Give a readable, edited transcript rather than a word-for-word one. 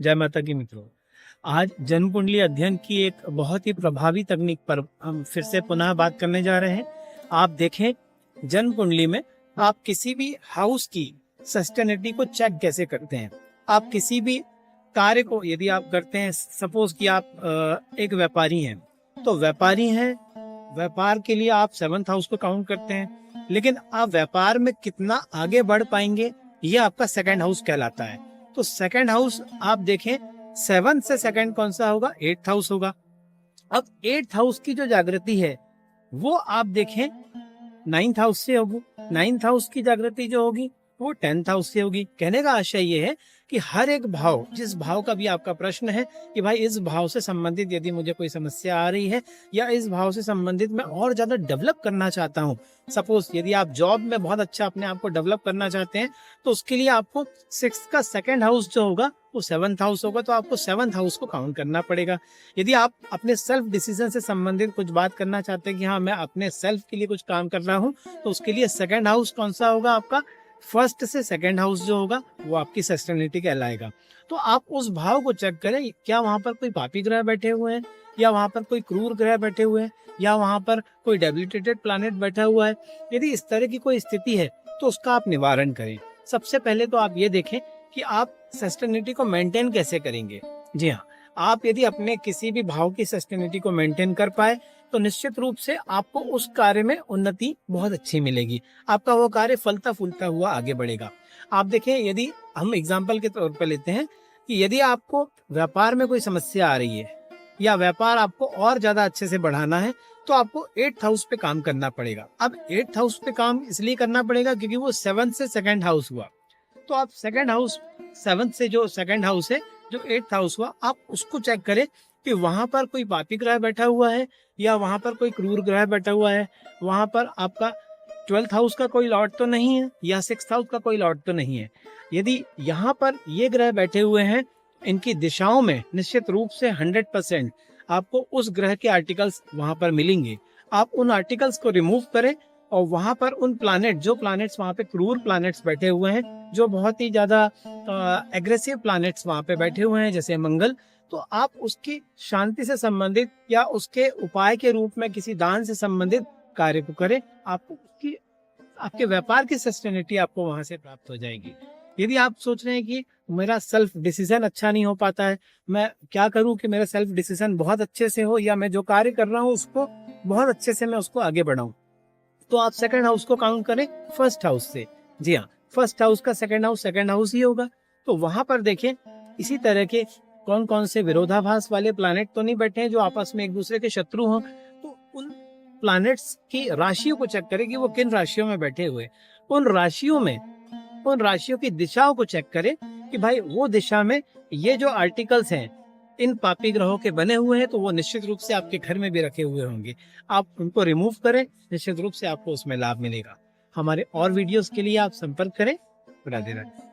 जय माता की मित्रों। आज जन्म कुंडली अध्ययन की एक बहुत ही प्रभावी तकनीक पर हम फिर से पुनः बात करने जा रहे हैं। आप देखें, जन्म कुंडली में आप किसी भी हाउस की सस्टेनेबिलिटी को चेक कैसे करते हैं। आप किसी भी कार्य को यदि आप करते हैं, सपोज कि आप एक व्यापारी हैं, तो व्यापारी हैं, व्यापार के लिए आप 7th हाउस को काउंट करते हैं, लेकिन आप व्यापार में कितना आगे बढ़ पाएंगे ये आपका 2nd हाउस कहलाता है। तो 2nd हाउस आप देखें, 7 से 2nd कौन सा होगा? 8th हाउस होगा। अब 8th हाउस की जो जागृति है वो आप देखें 9th हाउस से होगी। 9th हाउस की जागृति जो होगी वो 10th हाउस से होगी। कहने का आशय ये है कि हर एक भाव, जिस भाव का भी आपका प्रश्न है कि भाई इस भाव से संबंधित यदि मुझे कोई समस्या आ रही है या इस भाव से संबंधित मैं और ज्यादा डेवलप करना चाहता हूँ, सपोज यदि आप जॉब में बहुत अच्छा अपने आप को डेवलप करना चाहते हैं, तो उसके लिए आपको 6th का 2nd हाउस जो होगा वो 7th हाउस होगा, तो आपको 7th हाउस को काउंट करना पड़ेगा। यदि आप अपने सेल्फ डिसीजन से संबंधित कुछ बात करना चाहते हैं कि हाँ मैं अपने सेल्फ के लिए कुछ काम कर रहा हूँ, तो उसके लिए 2nd हाउस कौन सा होगा? आपका 1st से 2nd हाउस जो होगा वो आपकी सस्टेनेबिलिटी कहलाएगा। तो आप उस भाव को चेक करें, क्या वहां पर कोई पापी ग्रह बैठे हुए हैं, या वहां पर कोई क्रूर ग्रह बैठे हुए हैं, या वहां पर कोई डेबिलिटेटेड प्लैनेट बैठा हुआ है। यदि इस तरह की कोई स्थिति है तो उसका आप निवारण करें। सबसे पहले तो आप ये देखें कि आप सस्टेनेबिलिटी को मेंटेन कैसे करेंगे। जी हाँ, आप यदि अपने किसी भी भाव की सस्टेनेबिलिटी को मेंटेन कर पाए तो निश्चित रूप से आपको उस कार्य में उन्नति बहुत अच्छी मिलेगी। आपका वो कार्य फलता फूलता हुआ आगे बढ़ेगा। आप देखें, यदि हम एग्जाम्पल के तौर पर लेते हैं कि यदि आपको व्यापार में कोई समस्या आ रही है या व्यापार आपको और ज्यादा अच्छे से बढ़ाना है, तो आपको 8th हाउस पे काम करना पड़ेगा। अब 8th हाउस पे काम इसलिए करना पड़ेगा क्योंकि वो 7 से 2nd हाउस हुआ। तो आप 2nd हाउस, 7 से जो 2nd हाउस है, जो 8th हाउस हुआ, आप उसको चेक करें कि वहां पर कोई पापी ग्रह बैठा हुआ है या वहां पर कोई क्रूर ग्रह बैठा हुआ है। वहां पर आपका 12th हाउस का कोई लॉर्ड तो नहीं है या 6th हाउस का कोई लॉर्ड तो नहीं है। यदि यहाँ पर ये ग्रह बैठे हुए हैं, इनकी दिशाओं में निश्चित रूप से 100% आपको उस ग्रह के आर्टिकल्स वहां पर मिलेंगे। आप उन आर्टिकल्स को रिमूव करें और वहां पर उन प्लैनेट, जो प्लैनेट्स वहां पे क्रूर प्लैनेट्स बैठे हुए हैं, जो बहुत ही ज्यादा एग्रेसिव प्लैनेट्स वहां पे बैठे हुए हैं जैसे मंगल, तो आप उसकी शांति से संबंधित या उसके उपाय के रूप में किसी दान से संबंधित कार्य को करें। आपको उसकी, आपके व्यापार की सस्टेनेबिलिटी आपको वहां से प्राप्त हो जाएगी। यदि आप सोच रहे हैं कि मेरा सेल्फ डिसीजन अच्छा नहीं हो पाता है, मैं क्या करूं कि मेरा सेल्फ डिसीजन बहुत अच्छे से हो या मैं जो कार्य कर रहा हूं उसको बहुत अच्छे से मैं उसको आगे बढ़ाऊं, तो आप 2nd हाउस को काउंट करें 1st हाउस से। जी हाँ, 1st हाउस का 2nd हाउस 2nd हाउस ही होगा। तो वहां पर देखें इसी तरह के कौन कौन से विरोधाभास वाले प्लैनेट तो नहीं बैठे हैं जो आपस में एक दूसरे के शत्रु हों। तो उन प्लैनेट्स की राशियों को चेक करें कि वो किन राशियों में बैठे हुए। उन राशियों में, उन राशियों की दिशाओं को चेक करें कि भाई वो दिशा में ये जो आर्टिकल्स हैं इन पापी ग्रहों के बने हुए हैं, तो वो निश्चित रूप से आपके घर में भी रखे हुए होंगे। आप उनको रिमूव करें, निश्चित रूप से आपको उसमें लाभ मिलेगा। हमारे और वीडियोस के लिए आप संपर्क करें। राधे राधे।